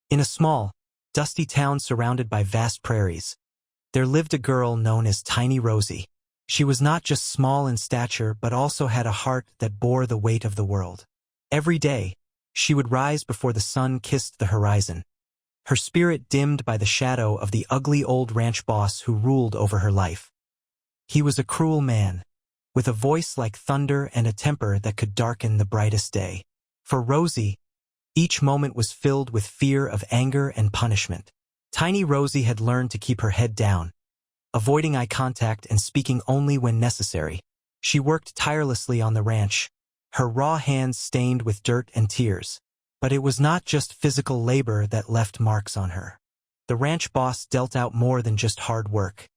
In a small, dusty town surrounded by vast prairies, there lived a girl known as Tiny Rosie. She was not just small in stature but also had a heart that bore the weight of the world. Every day, she would rise before the sun kissed the horizon, her spirit dimmed by the shadow of the ugly old ranch boss who ruled over her life. He was a cruel man, with a voice like thunder and a temper that could darken the brightest day. For Rosie, each moment was filled with fear of anger and punishment. Tiny Rosie had learned to keep her head down, avoiding eye contact and speaking only when necessary. She worked tirelessly on the ranch, her raw hands stained with dirt and tears. But it was not just physical labor that left marks on her. The ranch boss dealt out more than just hard work.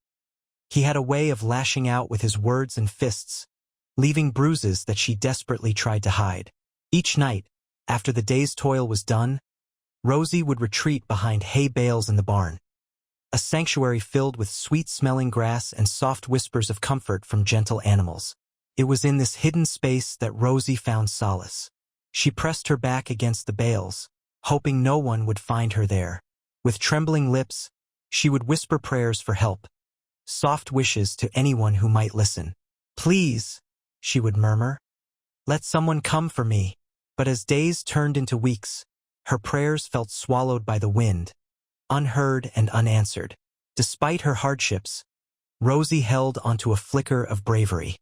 He had a way of lashing out with his words and fists, leaving bruises that she desperately tried to hide. Each night, after the day's toil was done, Rosie would retreat behind hay bales in the barn, a sanctuary filled with sweet-smelling grass and soft whispers of comfort from gentle animals. It was in this hidden space that Rosie found solace. She pressed her back against the bales, hoping no one would find her there. With trembling lips, she would whisper prayers for help, soft wishes to anyone who might listen. "Please," she would murmur, "let someone come for me." But as days turned into weeks, her prayers felt swallowed by the wind, unheard and unanswered. Despite her hardships, Rosie held onto a flicker of bravery.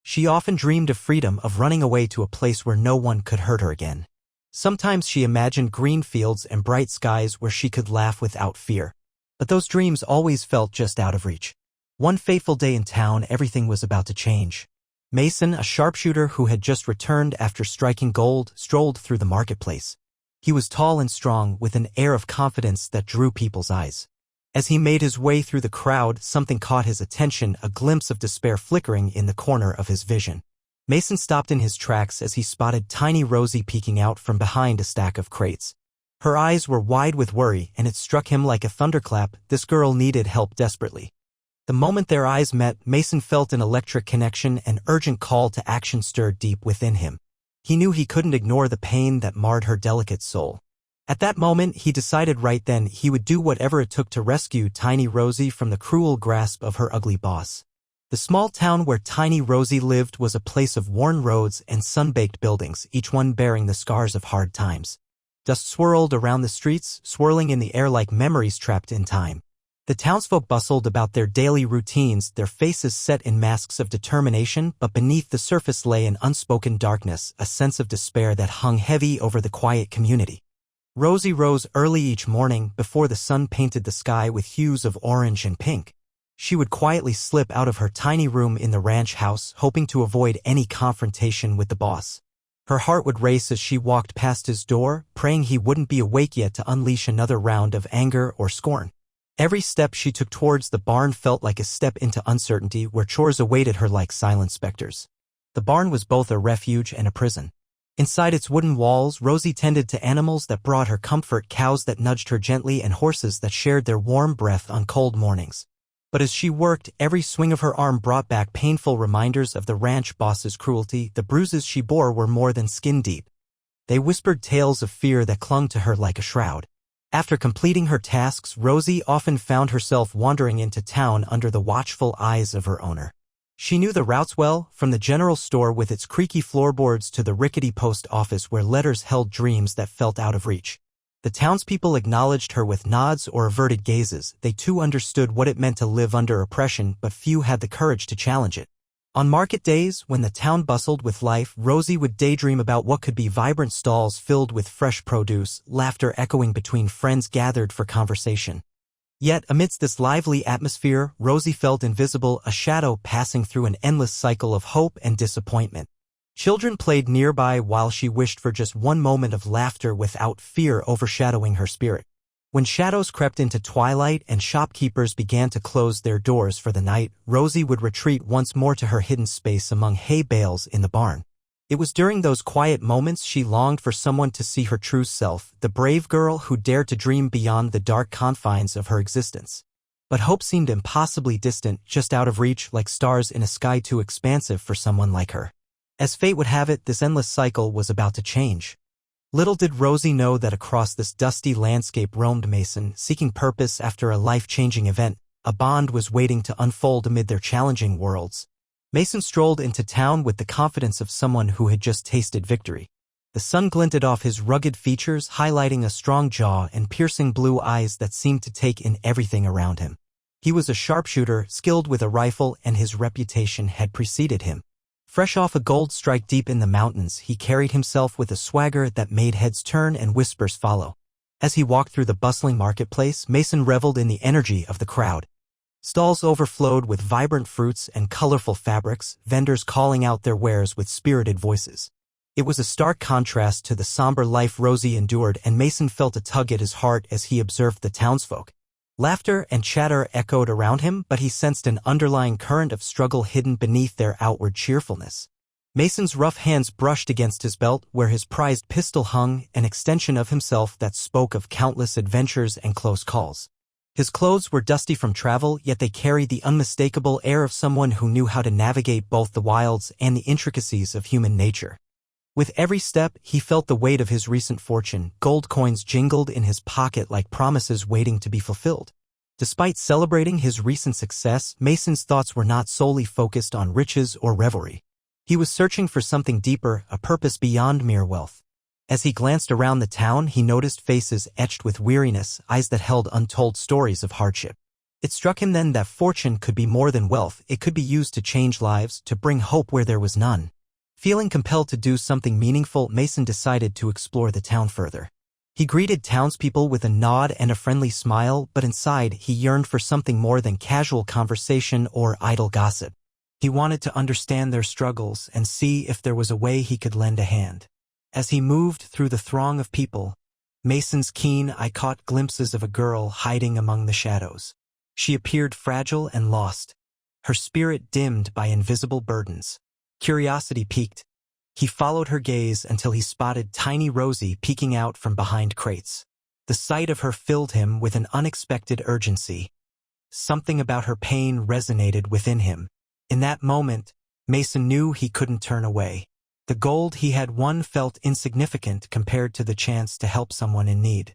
She often dreamed of freedom, of running away to a place where no one could hurt her again. Sometimes she imagined green fields and bright skies where she could laugh without fear. But those dreams always felt just out of reach. One fateful day in town, everything was about to change. Mason, a sharpshooter who had just returned after striking gold, strolled through the marketplace. He was tall and strong, with an air of confidence that drew people's eyes. As he made his way through the crowd, something caught his attention, a glimpse of despair flickering in the corner of his vision. Mason stopped in his tracks as he spotted Tiny Rosie peeking out from behind a stack of crates. Her eyes were wide with worry, and it struck him like a thunderclap. This girl needed help desperately. The moment their eyes met, Mason felt an electric connection, an urgent call to action stirred deep within him. He knew he couldn't ignore the pain that marred her delicate soul. At that moment, he decided right then he would do whatever it took to rescue Tiny Rosie from the cruel grasp of her ugly boss. The small town where Tiny Rosie lived was a place of worn roads and sun-baked buildings, each one bearing the scars of hard times. Dust swirled around the streets, swirling in the air like memories trapped in time. The townsfolk bustled about their daily routines, their faces set in masks of determination, but beneath the surface lay an unspoken darkness, a sense of despair that hung heavy over the quiet community. Rosie rose early each morning before the sun painted the sky with hues of orange and pink. She would quietly slip out of her tiny room in the ranch house, hoping to avoid any confrontation with the boss. Her heart would race as she walked past his door, praying he wouldn't be awake yet to unleash another round of anger or scorn. Every step she took towards the barn felt like a step into uncertainty, where chores awaited her like silent specters. The barn was both a refuge and a prison. Inside its wooden walls, Rosie tended to animals that brought her comfort, cows that nudged her gently and horses that shared their warm breath on cold mornings. But as she worked, every swing of her arm brought back painful reminders of the ranch boss's cruelty. The bruises she bore were more than skin deep. They whispered tales of fear that clung to her like a shroud. After completing her tasks, Rosie often found herself wandering into town under the watchful eyes of her owner. She knew the routes well, from the general store with its creaky floorboards to the rickety post office where letters held dreams that felt out of reach. The townspeople acknowledged her with nods or averted gazes. They too understood what it meant to live under oppression, but few had the courage to challenge it. On market days, when the town bustled with life, Rosie would daydream about what could be vibrant stalls filled with fresh produce, laughter echoing between friends gathered for conversation. Yet, amidst this lively atmosphere, Rosie felt invisible, a shadow passing through an endless cycle of hope and disappointment. Children played nearby while she wished for just one moment of laughter without fear overshadowing her spirit. When shadows crept into twilight and shopkeepers began to close their doors for the night, Rosie would retreat once more to her hidden space among hay bales in the barn. It was during those quiet moments she longed for someone to see her true self, the brave girl who dared to dream beyond the dark confines of her existence. But hope seemed impossibly distant, just out of reach, like stars in a sky too expansive for someone like her. As fate would have it, this endless cycle was about to change. Little did Rosie know that across this dusty landscape roamed Mason, seeking purpose after a life-changing event. A bond was waiting to unfold amid their challenging worlds. Mason strolled into town with the confidence of someone who had just tasted victory. The sun glinted off his rugged features, highlighting a strong jaw and piercing blue eyes that seemed to take in everything around him. He was a sharpshooter, skilled with a rifle, and his reputation had preceded him. Fresh off a gold strike deep in the mountains, he carried himself with a swagger that made heads turn and whispers follow. As he walked through the bustling marketplace, Mason reveled in the energy of the crowd. Stalls overflowed with vibrant fruits and colorful fabrics, vendors calling out their wares with spirited voices. It was a stark contrast to the somber life Rosie endured, and Mason felt a tug at his heart as he observed the townsfolk. Laughter and chatter echoed around him, but he sensed an underlying current of struggle hidden beneath their outward cheerfulness. Mason's rough hands brushed against his belt, where his prized pistol hung, an extension of himself that spoke of countless adventures and close calls. His clothes were dusty from travel, yet they carried the unmistakable air of someone who knew how to navigate both the wilds and the intricacies of human nature. With every step, he felt the weight of his recent fortune. Gold coins jingled in his pocket like promises waiting to be fulfilled. Despite celebrating his recent success, Mason's thoughts were not solely focused on riches or revelry. He was searching for something deeper, a purpose beyond mere wealth. As he glanced around the town, he noticed faces etched with weariness, eyes that held untold stories of hardship. It struck him then that fortune could be more than wealth. It could be used to change lives, to bring hope where there was none. Feeling compelled to do something meaningful, Mason decided to explore the town further. He greeted townspeople with a nod and a friendly smile, but inside he yearned for something more than casual conversation or idle gossip. He wanted to understand their struggles and see if there was a way he could lend a hand. As he moved through the throng of people, Mason's keen eye caught glimpses of a girl hiding among the shadows. She appeared fragile and lost, her spirit dimmed by invisible burdens. Curiosity piqued. He followed her gaze until he spotted tiny Rosie peeking out from behind crates. The sight of her filled him with an unexpected urgency. Something about her pain resonated within him. In that moment, Mason knew he couldn't turn away. The gold he had won felt insignificant compared to the chance to help someone in need.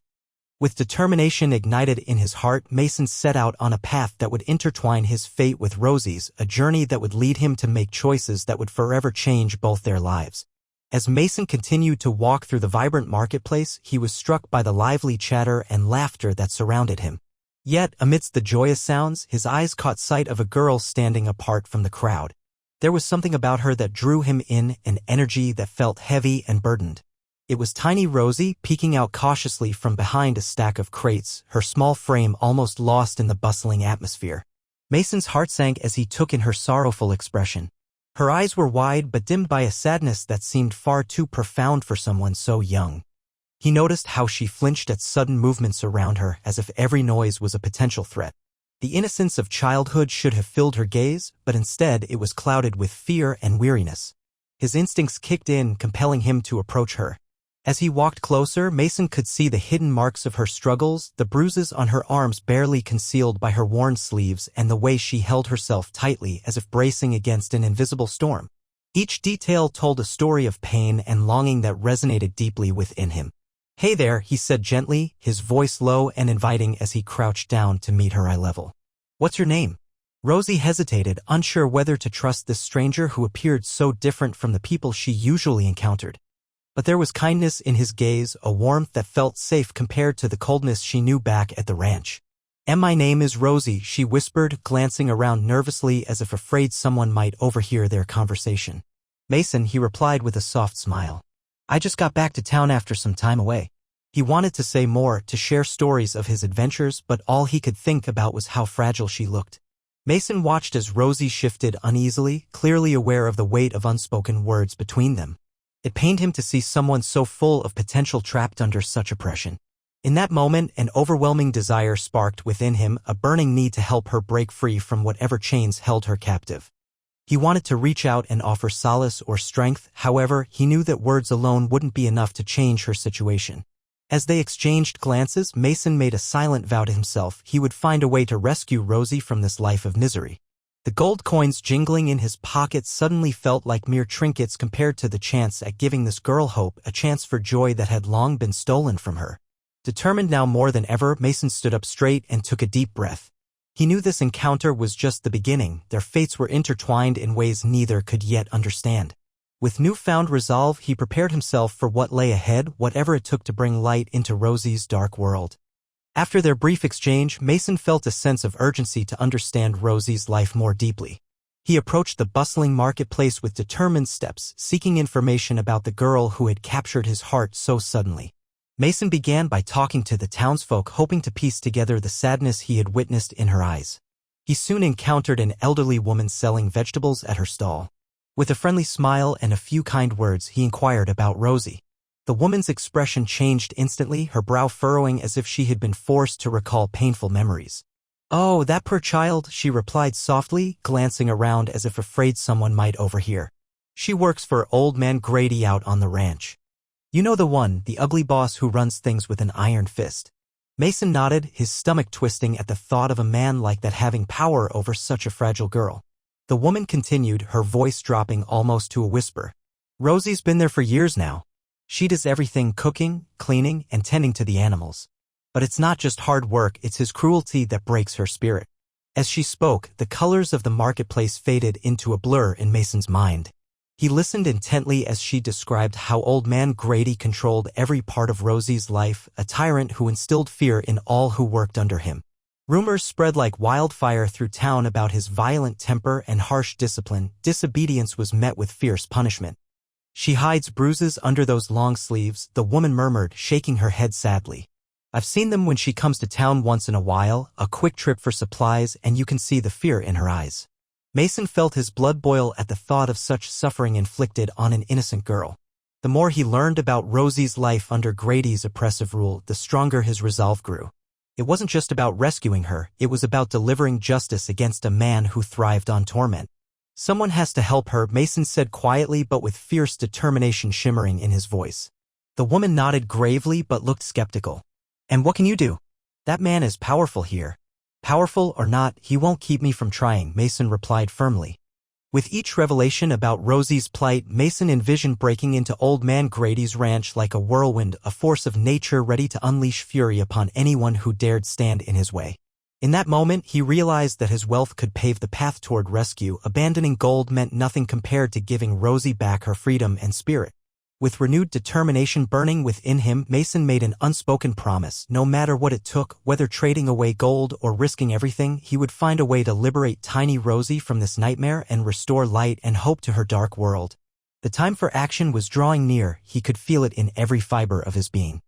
With determination ignited in his heart, Mason set out on a path that would intertwine his fate with Rosie's, a journey that would lead him to make choices that would forever change both their lives. As Mason continued to walk through the vibrant marketplace, he was struck by the lively chatter and laughter that surrounded him. Yet, amidst the joyous sounds, his eyes caught sight of a girl standing apart from the crowd. There was something about her that drew him in, an energy that felt heavy and burdened. It was tiny Rosie, peeking out cautiously from behind a stack of crates, her small frame almost lost in the bustling atmosphere. Mason's heart sank as he took in her sorrowful expression. Her eyes were wide but dimmed by a sadness that seemed far too profound for someone so young. He noticed how she flinched at sudden movements around her, as if every noise was a potential threat. The innocence of childhood should have filled her gaze, but instead it was clouded with fear and weariness. His instincts kicked in, compelling him to approach her. As he walked closer, Mason could see the hidden marks of her struggles, the bruises on her arms barely concealed by her worn sleeves, and the way she held herself tightly as if bracing against an invisible storm. Each detail told a story of pain and longing that resonated deeply within him. "Hey there," he said gently, his voice low and inviting as he crouched down to meet her eye level. "What's your name?" Rosie hesitated, unsure whether to trust this stranger who appeared so different from the people she usually encountered. But there was kindness in his gaze, a warmth that felt safe compared to the coldness she knew back at the ranch. "And my name is Rosie," she whispered, glancing around nervously as if afraid someone might overhear their conversation. "Mason," he replied with a soft smile. "I just got back to town after some time away." He wanted to say more, to share stories of his adventures, but all he could think about was how fragile she looked. Mason watched as Rosie shifted uneasily, clearly aware of the weight of unspoken words between them. It pained him to see someone so full of potential trapped under such oppression. In that moment, an overwhelming desire sparked within him, a burning need to help her break free from whatever chains held her captive. He wanted to reach out and offer solace or strength, however, he knew that words alone wouldn't be enough to change her situation. As they exchanged glances, Mason made a silent vow to himself he would find a way to rescue Rosie from this life of misery. The gold coins jingling in his pockets suddenly felt like mere trinkets compared to the chance at giving this girl hope, a chance for joy that had long been stolen from her. Determined now more than ever, Mason stood up straight and took a deep breath. He knew this encounter was just the beginning. Their fates were intertwined in ways neither could yet understand. With newfound resolve, he prepared himself for what lay ahead, whatever it took to bring light into Rosie's dark world. After their brief exchange, Mason felt a sense of urgency to understand Rosie's life more deeply. He approached the bustling marketplace with determined steps, seeking information about the girl who had captured his heart so suddenly. Mason began by talking to the townsfolk, hoping to piece together the sadness he had witnessed in her eyes. He soon encountered an elderly woman selling vegetables at her stall. With a friendly smile and a few kind words, he inquired about Rosie. The woman's expression changed instantly, her brow furrowing as if she had been forced to recall painful memories. "Oh, that poor child," she replied softly, glancing around as if afraid someone might overhear. "She works for Old Man Grady out on the ranch. You know the one, the ugly boss who runs things with an iron fist." Mason nodded, his stomach twisting at the thought of a man like that having power over such a fragile girl. The woman continued, her voice dropping almost to a whisper. "Rosie's been there for years now. She does everything, cooking, cleaning, and tending to the animals. But it's not just hard work, it's his cruelty that breaks her spirit." As she spoke, the colors of the marketplace faded into a blur in Mason's mind. He listened intently as she described how Old Man Grady controlled every part of Rosie's life, a tyrant who instilled fear in all who worked under him. Rumors spread like wildfire through town about his violent temper and harsh discipline. Disobedience was met with fierce punishment. "She hides bruises under those long sleeves," the woman murmured, shaking her head sadly. "I've seen them when she comes to town once in a while, a quick trip for supplies, and you can see the fear in her eyes." Mason felt his blood boil at the thought of such suffering inflicted on an innocent girl. The more he learned about Rosie's life under Grady's oppressive rule, the stronger his resolve grew. It wasn't just about rescuing her, it was about delivering justice against a man who thrived on torment. "Someone has to help her," Mason said quietly but with fierce determination shimmering in his voice. The woman nodded gravely but looked skeptical. "And what can you do? That man is powerful here." "Powerful or not, he won't keep me from trying," Mason replied firmly. With each revelation about Rosie's plight, Mason envisioned breaking into Old Man Grady's ranch like a whirlwind, a force of nature ready to unleash fury upon anyone who dared stand in his way. In that moment, he realized that his wealth could pave the path toward rescue. Abandoning gold meant nothing compared to giving Rosie back her freedom and spirit. With renewed determination burning within him, Mason made an unspoken promise. No matter what it took, whether trading away gold or risking everything, he would find a way to liberate tiny Rosie from this nightmare and restore light and hope to her dark world. The time for action was drawing near, he could feel it in every fiber of his being.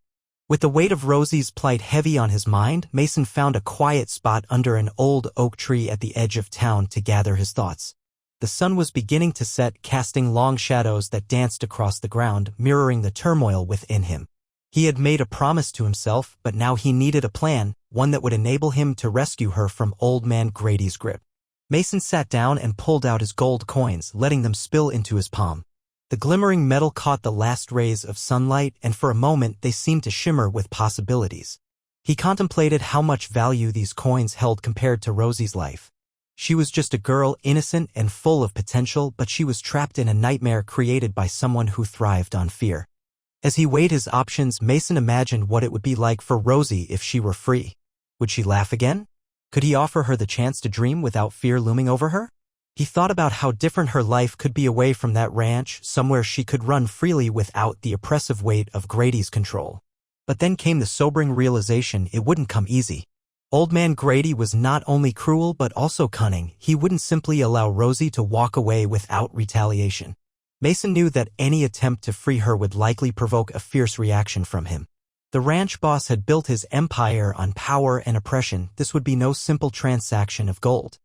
With the weight of Rosie's plight heavy on his mind, Mason found a quiet spot under an old oak tree at the edge of town to gather his thoughts. The sun was beginning to set, casting long shadows that danced across the ground, mirroring the turmoil within him. He had made a promise to himself, but now he needed a plan, one that would enable him to rescue her from Old Man Grady's grip. Mason sat down and pulled out his gold coins, letting them spill into his palm. The glimmering metal caught the last rays of sunlight, and for a moment they seemed to shimmer with possibilities. He contemplated how much value these coins held compared to Rosie's life. She was just a girl, innocent and full of potential, but she was trapped in a nightmare created by someone who thrived on fear. As he weighed his options, Mason imagined what it would be like for Rosie if she were free. Would she laugh again? Could he offer her the chance to dream without fear looming over her? He thought about how different her life could be away from that ranch, somewhere she could run freely without the oppressive weight of Grady's control. But then came the sobering realization it wouldn't come easy. Old Man Grady was not only cruel but also cunning. He wouldn't simply allow Rosie to walk away without retaliation. Mason knew that any attempt to free her would likely provoke a fierce reaction from him. The ranch boss had built his empire on power and oppression. This would be no simple transaction of gold.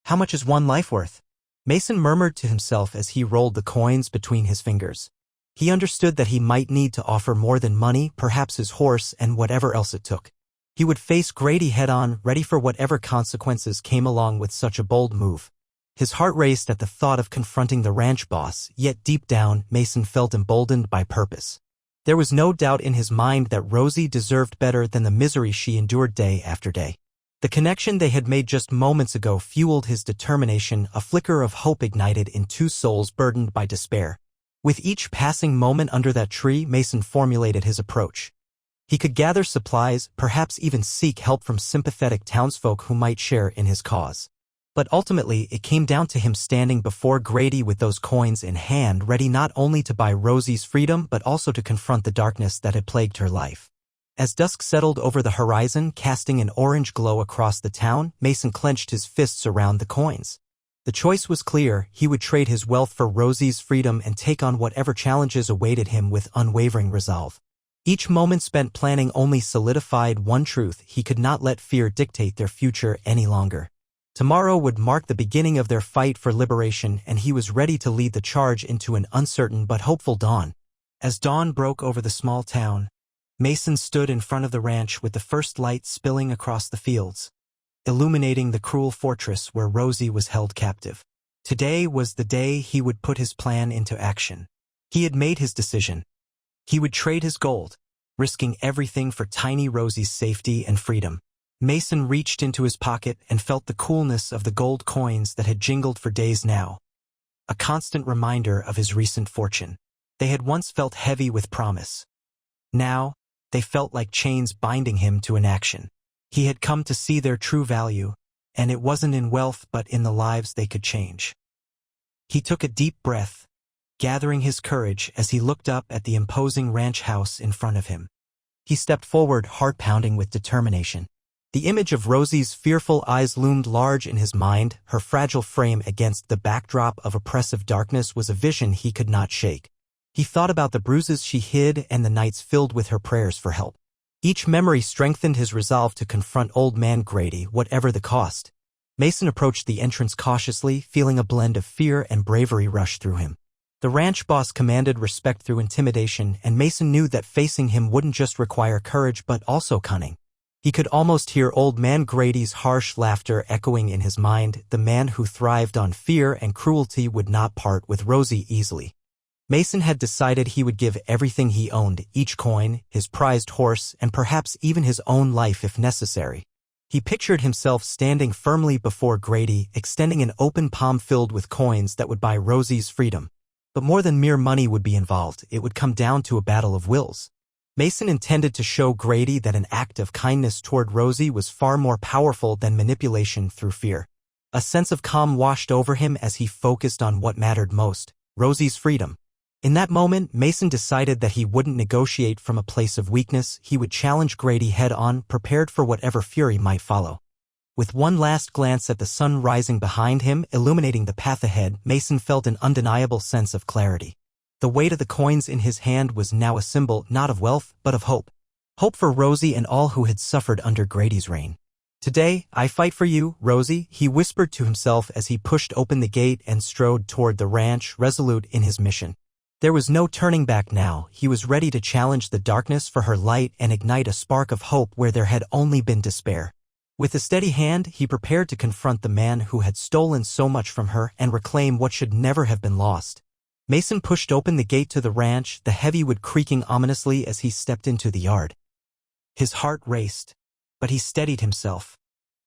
"How much is one life worth?" Mason murmured to himself as he rolled the coins between his fingers. He understood that he might need to offer more than money, perhaps his horse and whatever else it took. He would face Grady head-on, ready for whatever consequences came along with such a bold move. His heart raced at the thought of confronting the ranch boss, yet deep down, Mason felt emboldened by purpose. There was no doubt in his mind that Rosie deserved better than the misery she endured day after day. The connection they had made just moments ago fueled his determination. A flicker of hope ignited in two souls burdened by despair. With each passing moment under that tree, Mason formulated his approach. He could gather supplies, perhaps even seek help from sympathetic townsfolk who might share in his cause. But ultimately, it came down to him standing before Grady with those coins in hand, ready not only to buy Rosie's freedom but also to confront the darkness that had plagued her life. As dusk settled over the horizon, casting an orange glow across the town, Mason clenched his fists around the coins. The choice was clear. He would trade his wealth for Rosie's freedom and take on whatever challenges awaited him with unwavering resolve. Each moment spent planning only solidified one truth: he could not let fear dictate their future any longer. Tomorrow would mark the beginning of their fight for liberation, and he was ready to lead the charge into an uncertain but hopeful dawn. As dawn broke over the small town, Mason stood in front of the ranch with the first light spilling across the fields, illuminating the cruel fortress where Rosie was held captive. Today was the day he would put his plan into action. He had made his decision. He would trade his gold, risking everything for tiny Rosie's safety and freedom. Mason reached into his pocket and felt the coolness of the gold coins that had jingled for days now, a constant reminder of his recent fortune. They had once felt heavy with promise. Now, they felt like chains binding him to inaction. He had come to see their true value, and it wasn't in wealth but in the lives they could change. He took a deep breath, gathering his courage as he looked up at the imposing ranch house in front of him. He stepped forward, heart pounding with determination. The image of Rosie's fearful eyes loomed large in his mind. Her fragile frame against the backdrop of oppressive darkness was a vision he could not shake. He thought about the bruises she hid and the nights filled with her prayers for help. Each memory strengthened his resolve to confront Old Man Grady, whatever the cost. Mason approached the entrance cautiously, feeling a blend of fear and bravery rush through him. The ranch boss commanded respect through intimidation, and Mason knew that facing him wouldn't just require courage but also cunning. He could almost hear Old Man Grady's harsh laughter echoing in his mind. The man who thrived on fear and cruelty would not part with Rosie easily. Mason had decided he would give everything he owned, each coin, his prized horse, and perhaps even his own life if necessary. He pictured himself standing firmly before Grady, extending an open palm filled with coins that would buy Rosie's freedom. But more than mere money would be involved. It would come down to a battle of wills. Mason intended to show Grady that an act of kindness toward Rosie was far more powerful than manipulation through fear. A sense of calm washed over him as he focused on what mattered most: Rosie's freedom. In that moment, Mason decided that he wouldn't negotiate from a place of weakness. He would challenge Grady head-on, prepared for whatever fury might follow. With one last glance at the sun rising behind him, illuminating the path ahead, Mason felt an undeniable sense of clarity. The weight of the coins in his hand was now a symbol not of wealth, but of hope. Hope for Rosie and all who had suffered under Grady's reign. "Today, I fight for you, Rosie," he whispered to himself as he pushed open the gate and strode toward the ranch, resolute in his mission. There was no turning back now. He was ready to challenge the darkness for her light and ignite a spark of hope where there had only been despair. With a steady hand, he prepared to confront the man who had stolen so much from her and reclaim what should never have been lost. Mason pushed open the gate to the ranch, the heavy wood creaking ominously as he stepped into the yard. His heart raced, but he steadied himself,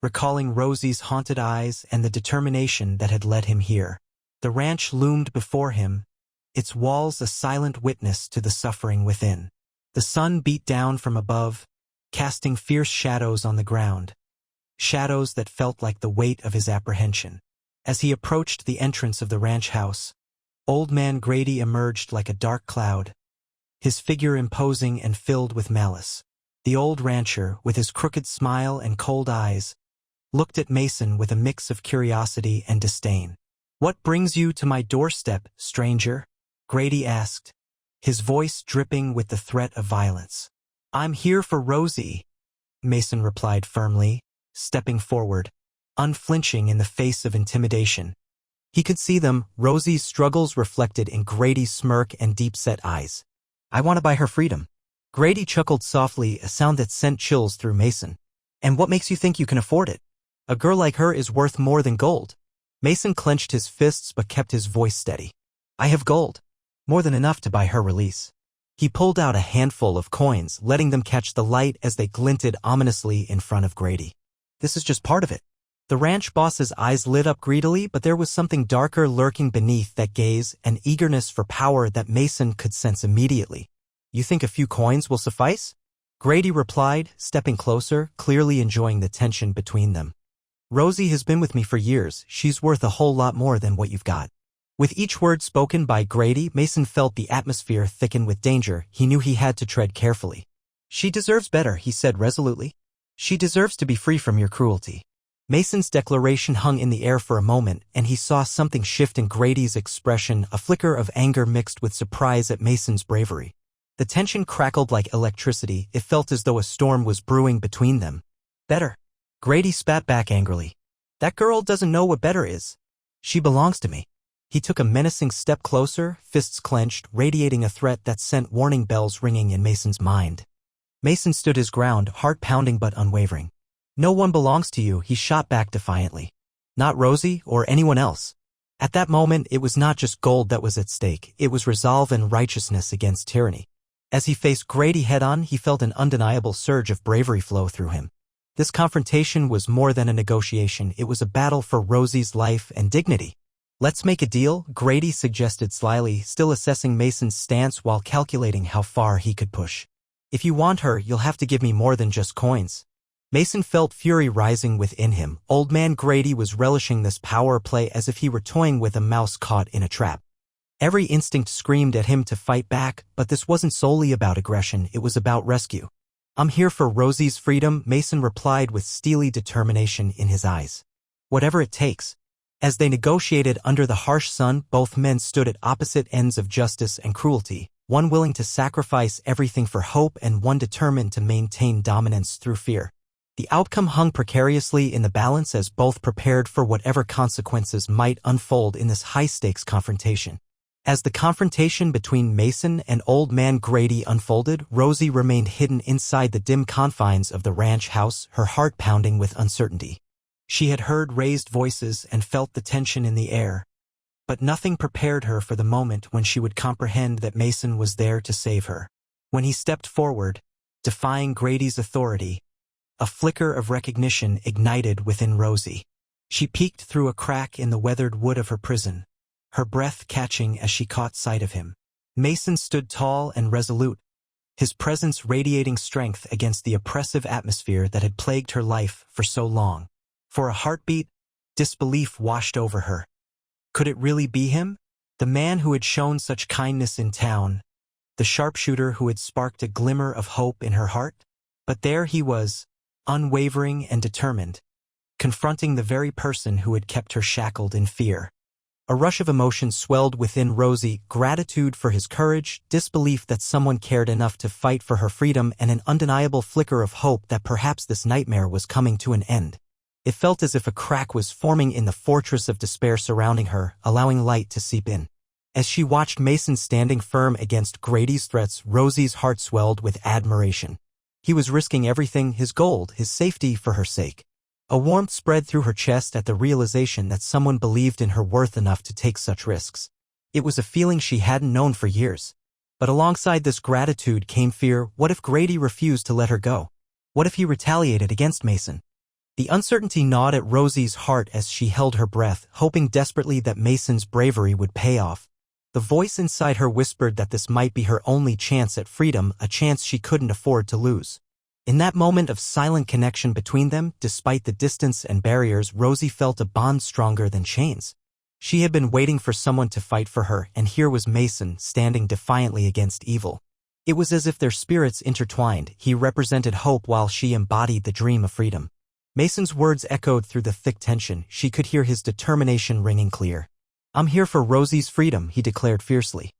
recalling Rosie's haunted eyes and the determination that had led him here. The ranch loomed before him, its walls a silent witness to the suffering within. The sun beat down from above, casting fierce shadows on the ground, shadows that felt like the weight of his apprehension. As he approached the entrance of the ranch house, Old Man Grady emerged like a dark cloud, his figure imposing and filled with malice. The old rancher, with his crooked smile and cold eyes, looked at Mason with a mix of curiosity and disdain. "What brings you to my doorstep, stranger?" Grady asked, his voice dripping with the threat of violence. "I'm here for Rosie," Mason replied firmly, stepping forward, unflinching in the face of intimidation. He could see them, Rosie's struggles reflected in Grady's smirk and deep-set eyes. "I want to buy her freedom." Grady chuckled softly, a sound that sent chills through Mason. "And what makes you think you can afford it? A girl like her is worth more than gold." Mason clenched his fists but kept his voice steady. "I have gold. More than enough to buy her release." He pulled out a handful of coins, letting them catch the light as they glinted ominously in front of Grady. This is just part of it. The ranch boss's eyes lit up greedily, but there was something darker lurking beneath that gaze, an eagerness for power that Mason could sense immediately. You think a few coins will suffice? Grady replied, stepping closer, clearly enjoying the tension between them. Rosie has been with me for years. She's worth a whole lot more than what you've got. With each word spoken by Grady, Mason felt the atmosphere thicken with danger. He knew he had to tread carefully. She deserves better, he said resolutely. She deserves to be free from your cruelty. Mason's declaration hung in the air for a moment, and he saw something shift in Grady's expression, a flicker of anger mixed with surprise at Mason's bravery. The tension crackled like electricity. It felt as though a storm was brewing between them. Better. Grady spat back angrily. That girl doesn't know what better is. She belongs to me. He took a menacing step closer, fists clenched, radiating a threat that sent warning bells ringing in Mason's mind. Mason stood his ground, heart pounding but unwavering. No one belongs to you, he shot back defiantly. Not Rosie or anyone else. At that moment, it was not just gold that was at stake, it was resolve and righteousness against tyranny. As he faced Grady head-on, he felt an undeniable surge of bravery flow through him. This confrontation was more than a negotiation, it was a battle for Rosie's life and dignity. Let's make a deal, Grady suggested slyly, still assessing Mason's stance while calculating how far he could push. If you want her, you'll have to give me more than just coins. Mason felt fury rising within him. Old man Grady was relishing this power play as if he were toying with a mouse caught in a trap. Every instinct screamed at him to fight back, but this wasn't solely about aggression, it was about rescue. I'm here for Rosie's freedom, Mason replied with steely determination in his eyes. Whatever it takes. As they negotiated under the harsh sun, both men stood at opposite ends of justice and cruelty, one willing to sacrifice everything for hope and one determined to maintain dominance through fear. The outcome hung precariously in the balance as both prepared for whatever consequences might unfold in this high-stakes confrontation. As the confrontation between Mason and Old Man Grady unfolded, Rosie remained hidden inside the dim confines of the ranch house, her heart pounding with uncertainty. She had heard raised voices and felt the tension in the air, but nothing prepared her for the moment when she would comprehend that Mason was there to save her. When he stepped forward, defying Grady's authority, a flicker of recognition ignited within Rosie. She peeked through a crack in the weathered wood of her prison, her breath catching as she caught sight of him. Mason stood tall and resolute, his presence radiating strength against the oppressive atmosphere that had plagued her life for so long. For a heartbeat, disbelief washed over her. Could it really be him? The man who had shown such kindness in town, the sharpshooter who had sparked a glimmer of hope in her heart? But there he was, unwavering and determined, confronting the very person who had kept her shackled in fear. A rush of emotion swelled within Rosie, gratitude for his courage, disbelief that someone cared enough to fight for her freedom, and an undeniable flicker of hope that perhaps this nightmare was coming to an end. It felt as if a crack was forming in the fortress of despair surrounding her, allowing light to seep in. As she watched Mason standing firm against Grady's threats, Rosie's heart swelled with admiration. He was risking everything, his gold, his safety, for her sake. A warmth spread through her chest at the realization that someone believed in her worth enough to take such risks. It was a feeling she hadn't known for years. But alongside this gratitude came fear. What if Grady refused to let her go? What if he retaliated against Mason? The uncertainty gnawed at Rosie's heart as she held her breath, hoping desperately that Mason's bravery would pay off. The voice inside her whispered that this might be her only chance at freedom, a chance she couldn't afford to lose. In that moment of silent connection between them, despite the distance and barriers, Rosie felt a bond stronger than chains. She had been waiting for someone to fight for her, and here was Mason, standing defiantly against evil. It was as if their spirits intertwined. He represented hope while she embodied the dream of freedom. Mason's words echoed through the thick tension. She could hear his determination ringing clear. I'm here for Rosie's freedom, he declared fiercely.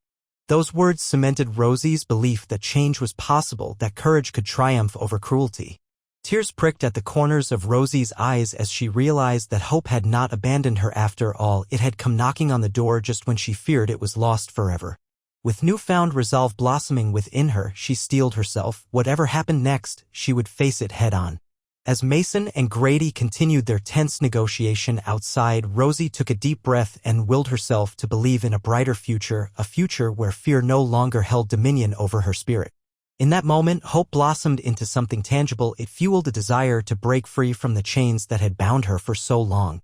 Those words cemented Rosie's belief that change was possible, that courage could triumph over cruelty. Tears pricked at the corners of Rosie's eyes as she realized that hope had not abandoned her after all. It had come knocking on the door just when she feared it was lost forever. With newfound resolve blossoming within her, she steeled herself. Whatever happened next, she would face it head-on. As Mason and Grady continued their tense negotiation outside, Rosie took a deep breath and willed herself to believe in a brighter future, a future where fear no longer held dominion over her spirit. In that moment, hope blossomed into something tangible. It fueled a desire to break free from the chains that had bound her for so long.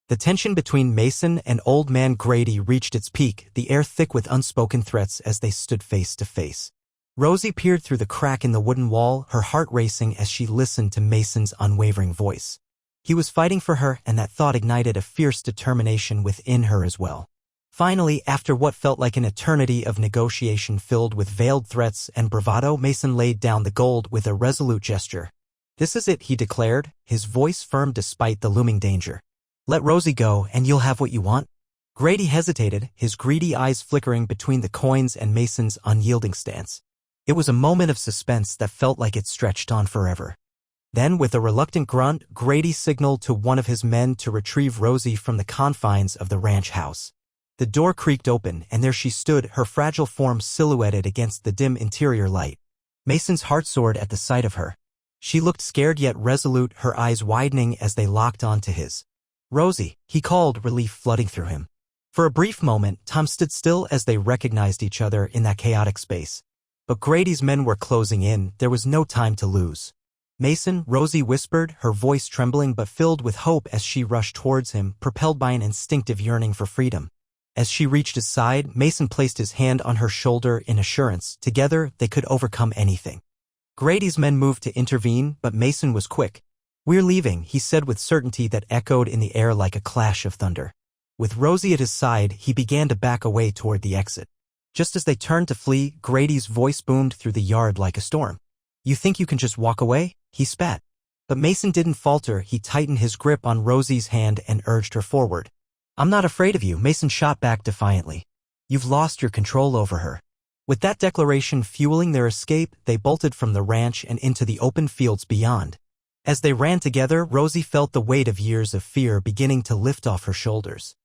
The tension between Mason and Old Man Grady reached its peak, the air thick with unspoken threats as they stood face to face. Rosie peered through the crack in the wooden wall, her heart racing as she listened to Mason's unwavering voice. He was fighting for her, and that thought ignited a fierce determination within her as well. Finally, after what felt like an eternity of negotiation filled with veiled threats and bravado, Mason laid down the gold with a resolute gesture. "This is it," he declared, his voice firm despite the looming danger. "Let Rosie go, and you'll have what you want." Grady hesitated, his greedy eyes flickering between the coins and Mason's unyielding stance. It was a moment of suspense that felt like it stretched on forever. Then, with a reluctant grunt, Grady signaled to one of his men to retrieve Rosie from the confines of the ranch house. The door creaked open, and there she stood, her fragile form silhouetted against the dim interior light. Mason's heart soared at the sight of her. She looked scared yet resolute, her eyes widening as they locked onto his. "Rosie," he called, relief flooding through him. For a brief moment, Tom stood still as they recognized each other in that chaotic space. But Grady's men were closing in, there was no time to lose. "Mason," Rosie whispered, her voice trembling but filled with hope as she rushed towards him, propelled by an instinctive yearning for freedom. As she reached his side, Mason placed his hand on her shoulder in assurance. Together, they could overcome anything. Grady's men moved to intervene, but Mason was quick. "We're leaving," he said with certainty that echoed in the air like a clash of thunder. With Rosie at his side, he began to back away toward the exit. Just as they turned to flee, Grady's voice boomed through the yard like a storm. "You think you can just walk away?" he spat. But Mason didn't falter. He tightened his grip on Rosie's hand and urged her forward. "I'm not afraid of you," Mason shot back defiantly. "You've lost your control over her." With that declaration fueling their escape, they bolted from the ranch and into the open fields beyond. As they ran together, Rosie felt the weight of years of fear beginning to lift off her shoulders.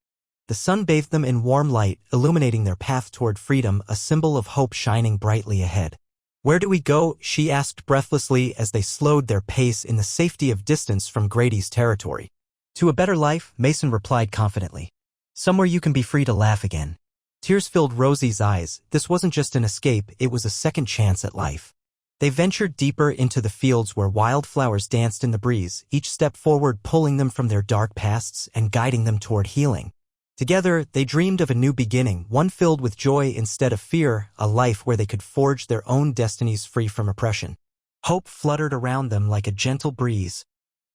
The sun bathed them in warm light, illuminating their path toward freedom, a symbol of hope shining brightly ahead. "Where do we go?" she asked breathlessly as they slowed their pace in the safety of distance from Grady's territory. "To a better life," Mason replied confidently. "Somewhere you can be free to laugh again." Tears filled Rosie's eyes. This wasn't just an escape, it was a second chance at life. They ventured deeper into the fields where wildflowers danced in the breeze, each step forward pulling them from their dark pasts and guiding them toward healing. Together, they dreamed of a new beginning, one filled with joy instead of fear, a life where they could forge their own destinies free from oppression. Hope fluttered around them like a gentle breeze,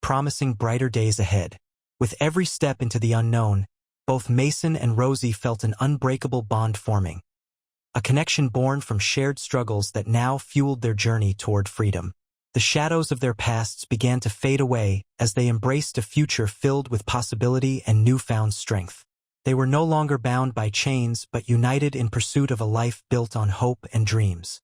promising brighter days ahead. With every step into the unknown, both Mason and Rosie felt an unbreakable bond forming. A connection born from shared struggles that now fueled their journey toward freedom. The shadows of their pasts began to fade away as they embraced a future filled with possibility and newfound strength. They were no longer bound by chains but united in pursuit of a life built on hope and dreams.